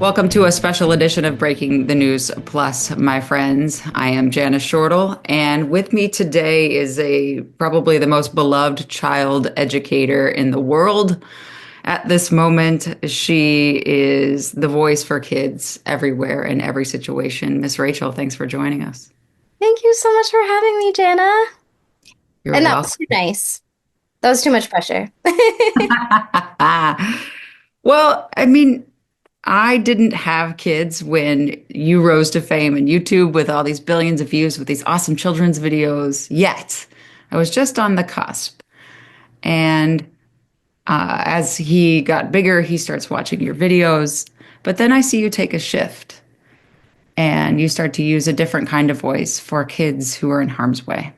Welcome to a special edition of Breaking the News Plus, my friends. I am Jana Shortle, and with me today is a probably the most beloved child educator in the world. At this moment, she is the voice for kids everywhere in every situation. Miss Rachel, thanks for joining us. Thank you so much for having me, Jana. You're And that was welcome. too nice. That was too much pressure. Well, I mean, I didn't have kids when you rose to fame and YouTube with all these billions of views with these awesome children's videos yet. I was just on the cusp. And as he got bigger, he starts watching your videos. But then I see you take a shift and you start to use a different kind of voice for kids who are in harm's way.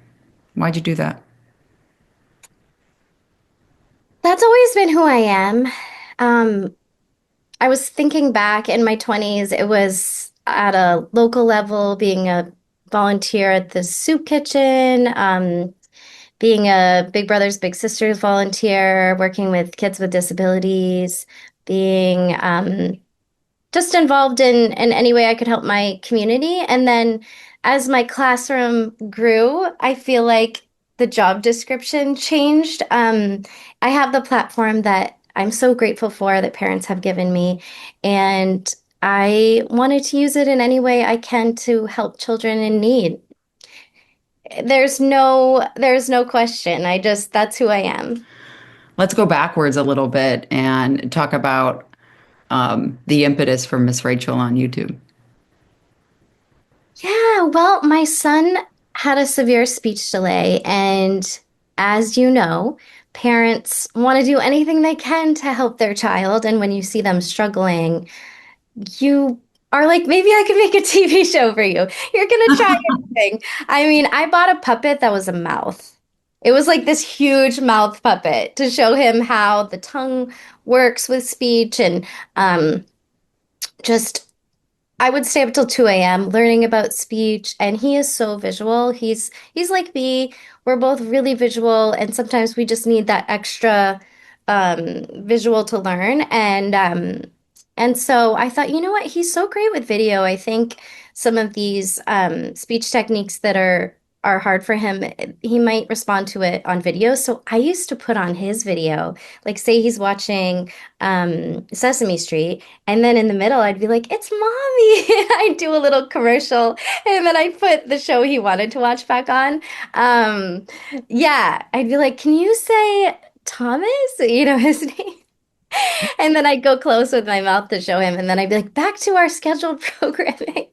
Why'd you do that? That's always been who I am. Um, I was thinking back in my 20s, it was at a local level, being a volunteer at the soup kitchen, being a Big Brothers Big Sisters volunteer, working with kids with disabilities, being just involved in any way I could help my community. And then as my classroom grew, I feel like the job description changed. I have the platform that I'm so grateful for that parents have given me, and I wanted to use it in any way I can to help children in need. There's no question. That's who I am. Let's go backwards a little bit and talk about the impetus for Miss Rachel on YouTube. Yeah, well, my son had a severe speech delay, and as you know, parents want to do anything they can to help their child. And when you see them struggling, you are like, maybe I could make a TV show for you. You're gonna try anything. I mean, I bought a puppet that was a mouth. It was like this huge mouth puppet to show him how the tongue works with speech and um, just I would stay up till 2 a.m. learning about speech, and he is so visual. He's like me. We're both really visual, and sometimes we just need that extra visual to learn. And so I thought, you know what? He's so great with video. I think some of these speech techniques that are hard for him, he might respond to it on video. So I used to put on his video, like say he's watching Sesame Street. And then in the middle, I'd be like, it's mommy. I'd do a little commercial and then I'd put the show he wanted to watch back on. Um, yeah, I'd be like, can you say Thomas? You know his name. And then I'd go close with my mouth to show him. And then I'd be like, back to our scheduled programming.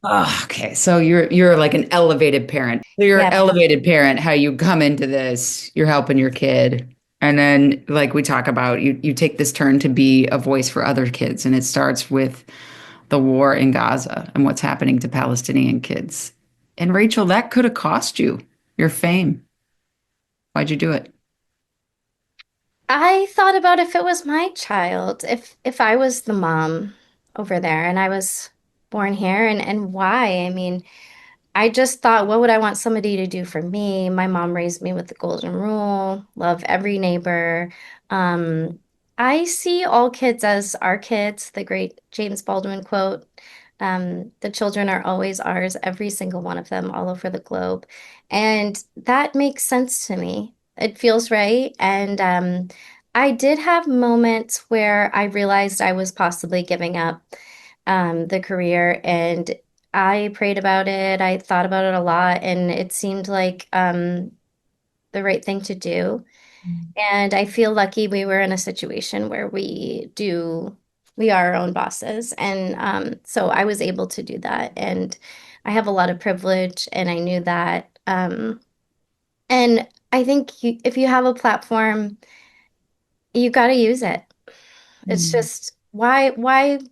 Oh, okay, so you're like an elevated parent. So you're an Yeah. elevated parent, how you come into this, you're helping your kid. And then like we talk about, you take this turn to be a voice for other kids. And it starts with the war in Gaza and what's happening to Palestinian kids. And Rachel, that could have cost you your fame. Why'd you do it? I thought about if it was my child, if I was the mom over there and I was born here and why. I mean, I just thought, what would I want somebody to do for me? My mom raised me with the golden rule, love every neighbor. Um, I see all kids as our kids, the great James Baldwin quote. The children are always ours, every single one of them, all over the globe. And that makes sense to me. It feels right. And I did have moments where I realized I was possibly giving up the career, and I prayed about it. I thought about it a lot, and it seemed like the right thing to do. And I feel lucky we were in a situation where we are our own bosses. And so I was able to do that. And I have a lot of privilege, and I knew that. And I think if you have a platform, you got to use it. It's Mm. just why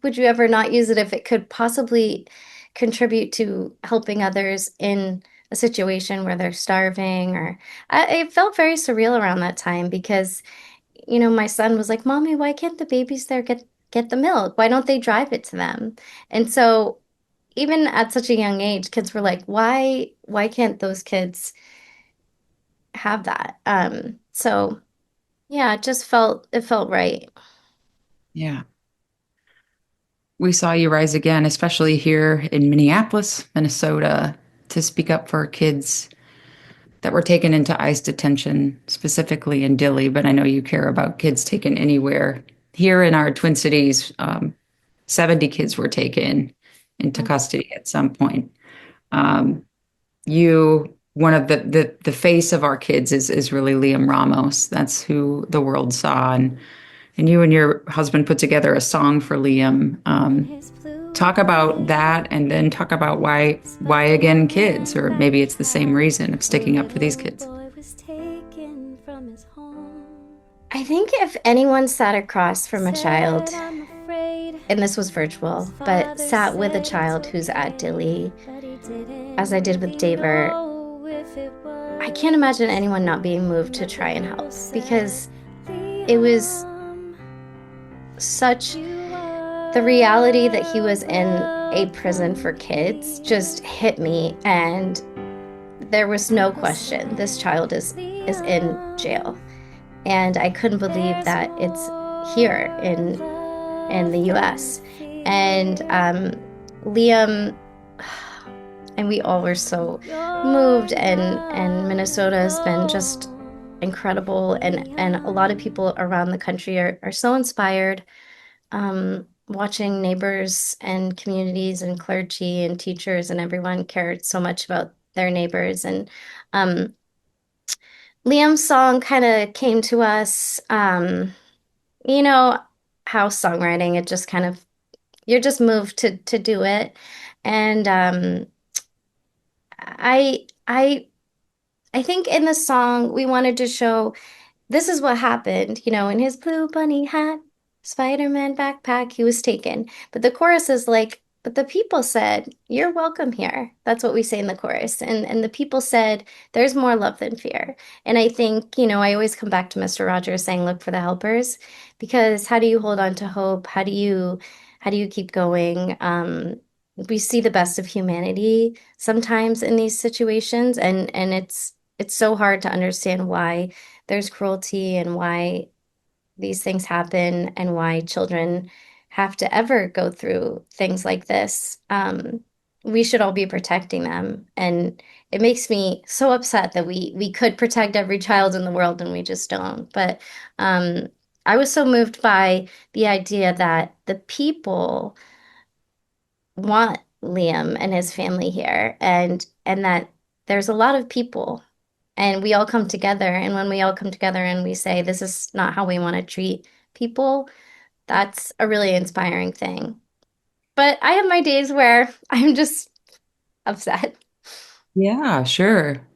would you ever not use it if it could possibly contribute to helping others in a situation where they're starving or it felt very surreal around that time because my son was like, "Mommy, why can't the babies there get the milk? Why don't they drive it to them?" And so even at such a young age, kids were like, "Why can't those kids have that?" So yeah, it felt right. Yeah. we saw you rise again, especially here in Minneapolis, Minnesota, to speak up for kids that were taken into ICE detention, specifically in Dilley, but I know you care about kids taken anywhere. Here in our Twin Cities, 70 kids were taken into custody at some point. Um, one of the face of our kids is really Liam Ramos. That's who the world saw, and you and your husband put together a song for Liam. Talk about that, and then talk about why again kids, or maybe it's the same reason of sticking up for these kids. I think if anyone sat across from a child, and this was virtual, but sat with a child who's at Dilley, as I did with Daver, I can't imagine anyone not being moved to try and help because it was such the reality that he was in a prison for kids just hit me, and there was no question this child is in jail, and I couldn't believe that it's here in the US. And Liam and we all were so moved, and Minnesota has been just incredible, and a lot of people around the country are so inspired, watching neighbors and communities and clergy and teachers and everyone cared so much about their neighbors. And um, Liam's song kind of came to us, you know, how songwriting, it just kind of, you're just moved to do it. And I I think in the song we wanted to show this is what happened, in his blue bunny hat, Spider-Man backpack, he was taken. But the chorus is like, but the people said, you're welcome here. That's what we say in the chorus. And the people said, there's more love than fear. And I think, I always come back to Mr. Rogers saying, look for the helpers, because how do you hold on to hope? How do you keep going? We see the best of humanity sometimes in these situations, and it's so hard to understand why there's cruelty and why these things happen and why children have to ever go through things like this. We should all be protecting them. And it makes me so upset that we could protect every child in the world and we just don't. But I was so moved by the idea that the people want Liam and his family here, and that there's a lot of people, and we all come together, and when we all come together and we say this is not how we want to treat people, that's a really inspiring thing. But I have my days where I'm just upset. Yeah, sure.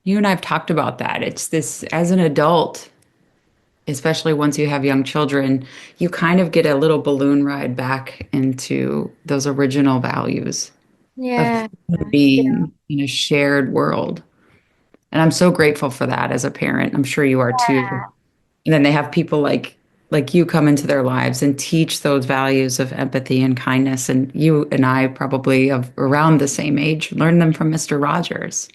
You and I have talked about that. It's this, as an adult, especially once you have young children, you kind of get a little balloon ride back into those original values of Yeah. being in a shared world. And I'm so grateful for that as a parent. I'm sure you are too. And then they have people like you come into their lives and teach those values of empathy and kindness. And you and I probably of around the same age learned them from Mr. Rogers.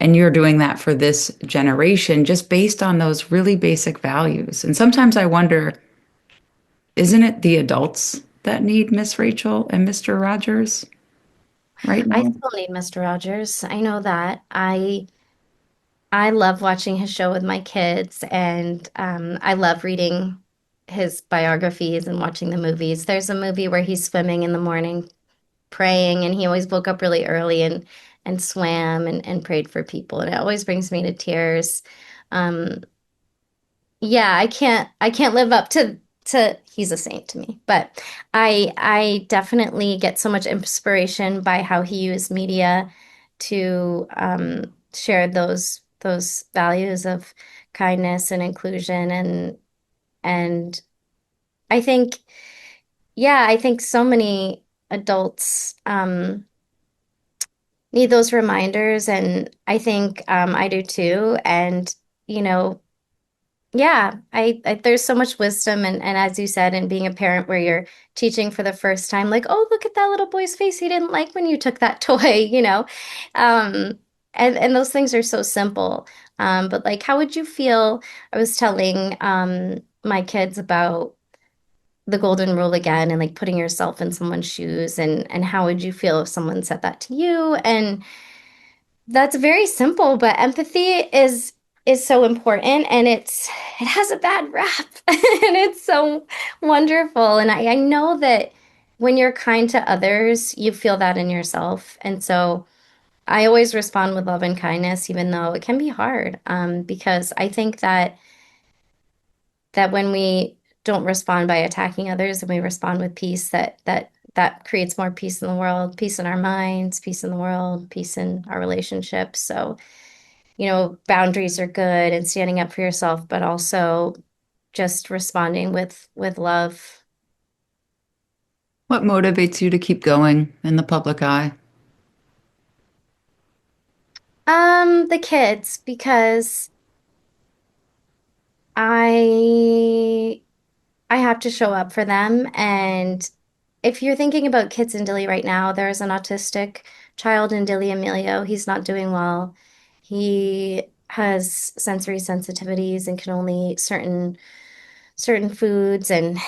And you're doing that for this generation just based on those really basic values. And sometimes I wonder, isn't it the adults that need Miss Rachel and Mr. Rogers right I now? still need Mr. Rogers. I know that. I love watching his show with my kids, and I love reading his biographies and watching the movies. There's a movie where he's swimming in the morning, praying, and he always woke up really early and swam and prayed for people, and it always brings me to tears. Um, yeah, I can't live up to he's a saint to me, but I definitely get so much inspiration by how he used media to share those values of kindness and inclusion, and I think yeah, I think so many adults need those reminders, and I think I do too. And you know yeah, I there's so much wisdom, and as you said, in being a parent where you're teaching for the first time, like, oh, look at that little boy's face. He didn't like when you took that toy. And those things are so simple. But like, how would you feel? I was telling my kids about the golden rule again and like putting yourself in someone's shoes and how would you feel if someone said that to you? And that's very simple, but empathy is so important and it has a bad rap and it's so wonderful. And I know that when you're kind to others, you feel that in yourself. And so I always respond with love and kindness, even though it can be hard, because I think that when we don't respond by attacking others and we respond with peace, that creates more peace in the world, peace in our minds, peace in the world, peace in our relationships. So, boundaries are good and standing up for yourself, but also just responding with love. What motivates you to keep going in the public eye? The kids, because I I have to show up for them. And if you're thinking about kids in Dili right now, there's an autistic child in Dili, Emilio. He's not doing well. He has sensory sensitivities and can only eat certain foods and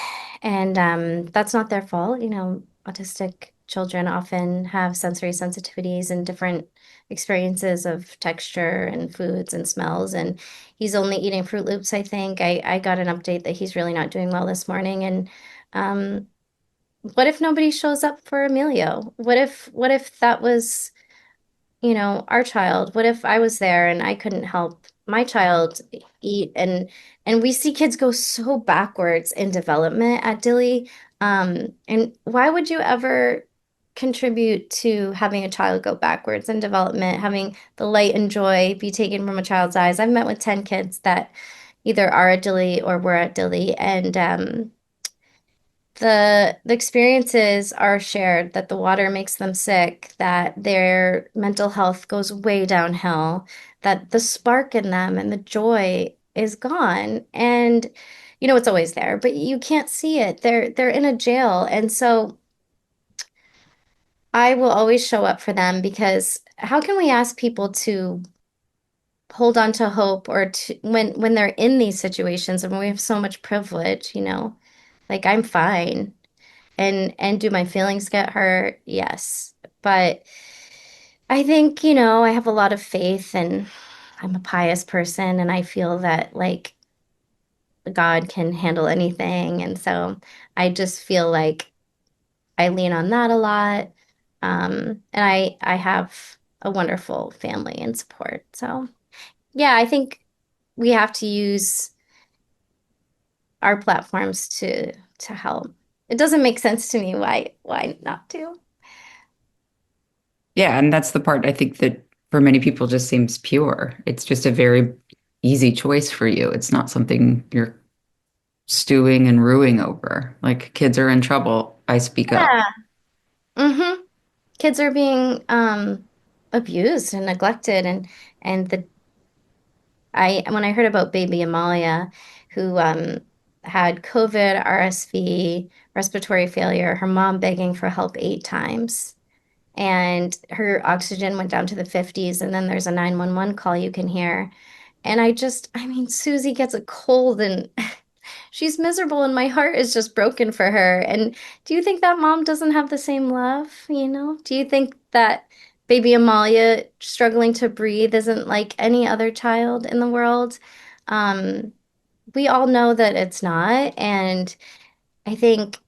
that's not their fault. Autistic children often have sensory sensitivities and different experiences of texture and foods and smells. And he's only eating Fruit Loops, I think. I got an update that he's really not doing well this morning. And um, what if nobody shows up for Emilio? What if that was our child? What if I was there and I couldn't help my child eat? And we see kids go so backwards in development at Dilly. And why would you ever contribute to having a child go backwards in development, having the light and joy be taken from a child's eyes? I've met with 10 kids that either are at Dilly or were at Dilly, and the experiences are shared that the water makes them sick, that their mental health goes way downhill, that the spark in them and the joy is gone. And it's always there, but you can't see it. They're in a jail. And so I will always show up for them because how can we ask people to hold on to hope or to when they're in these situations and we have so much privilege, like I'm fine. And do my feelings get hurt? Yes. But I think, I have a lot of faith and I'm a pious person and I feel that like God can handle anything. And so I just feel like I lean on that a lot. And I have a wonderful family and support. So yeah, I think we have to use our platforms to help. It doesn't make sense to me why not to. Yeah, and that's the part I think that for many people just seems pure. It's just a very easy choice for you. It's not something you're stewing and ruing over. Like kids are in trouble, I speak up. Yeah. Mm-hmm. Kids are being abused and neglected and the I when I heard about baby Amalia who had COVID, RSV, respiratory failure, her mom begging for help 8 times. And her oxygen went down to the 50s, and then there's a 911 call you can hear. And I mean, Susie gets a cold and she's miserable, and my heart is just broken for her. And do you think that mom doesn't have the same love? Do you think that baby Amalia struggling to breathe isn't like any other child in the world? Um, we all know that it's not. And I think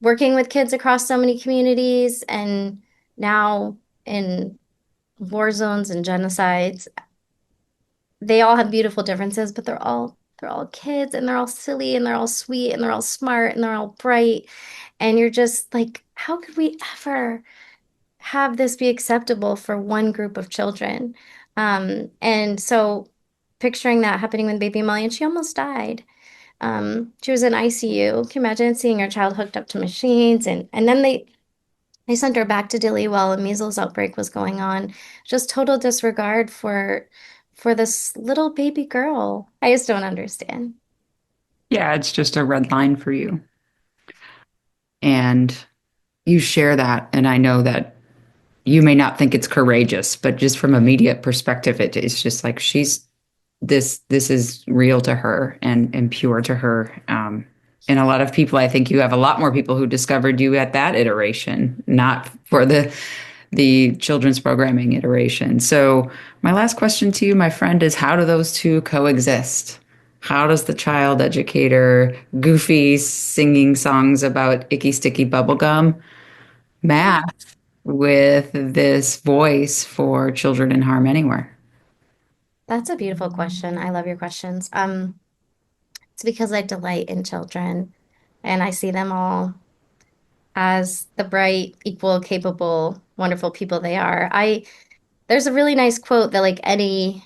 working with kids across so many communities and now in war zones and genocides, they all have beautiful differences, but they're all kids and they're all silly and they're all sweet and they're all smart and they're all bright. And you're just like, how could we ever have this be acceptable for one group of children? And so picturing that happening with baby Molly, and she almost died. She was in ICU. Can you imagine seeing your child hooked up to machines and then they sent her back to Dili while a measles outbreak was going on. Just total disregard for this little baby girl. I just don't understand. Yeah, it's just a red line for you. And you share that. And I know that you may not think it's courageous, but just from a media perspective, it's just like this is real to her and pure to her. And a lot of people, I think you have a lot more people who discovered you at that iteration, not for the children's programming iteration. So my last question to you, my friend, is how do those two coexist? How does the child educator, goofy singing songs about icky sticky bubblegum match with this voice for children in harm anywhere? That's a beautiful question. I love your questions. It's because I delight in children and I see them all as the bright, equal, capable, wonderful people they are. There's a really nice quote that like any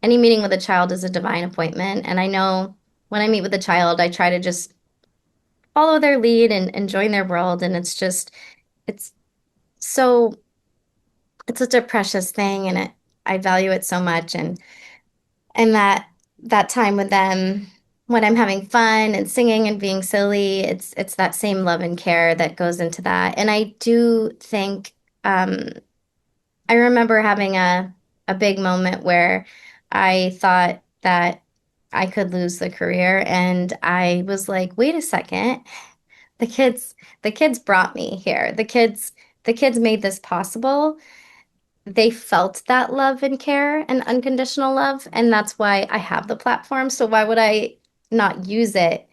meeting with a child is a divine appointment. And I know when I meet with a child, I try to just follow their lead and join their world. And it's so, it's such a precious thing. I value it so much. And that time with them when I'm having fun and singing and being silly, it's that same love and care that goes into that. And I do think, um, I remember having a big moment where I thought that I could lose the career, and I was like, wait a second. The kids, the kids brought me here. The kids made this possible. They felt that love and care and unconditional love, and that's why I have the platform. So why would I not use it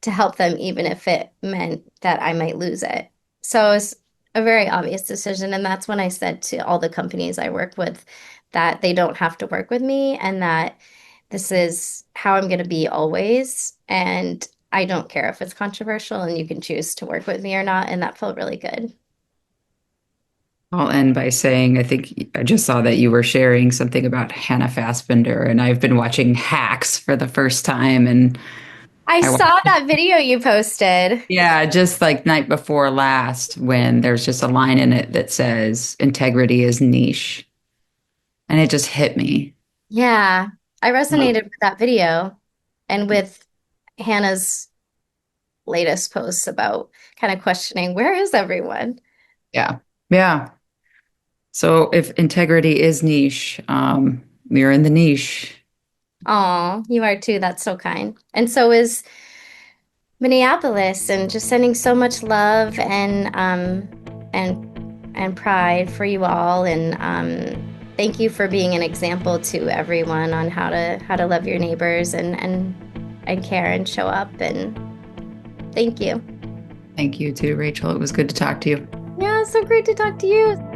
to help them, even if it meant that I might lose it? So it's a very obvious decision, and that's when I said to all the companies I work with that they don't have to work with me and that this is how I'm going to be always. And I don't care if it's controversial, and you can choose to work with me or not. And that felt really good. I'll end by saying I think I just saw that you were sharing something about Hannah Fassbender, and I've been watching Hacks for the first time, and I I saw that video you posted. yeah, just like night before last, when there's just a line in it that says integrity is niche. And it just hit me. Yeah, I resonated with that video and with Hannah's latest posts about kind of questioning where is everyone? Yeah. Yeah. So if integrity is niche, we're in the niche. Oh, you are too. That's so kind. And so is Minneapolis, and just sending so much love and pride for you all. And thank you for being an example to everyone on how to love your neighbors and care and show up. And thank you. Thank you too, Rachel. It was good to talk to you. Yeah, so great to talk to you.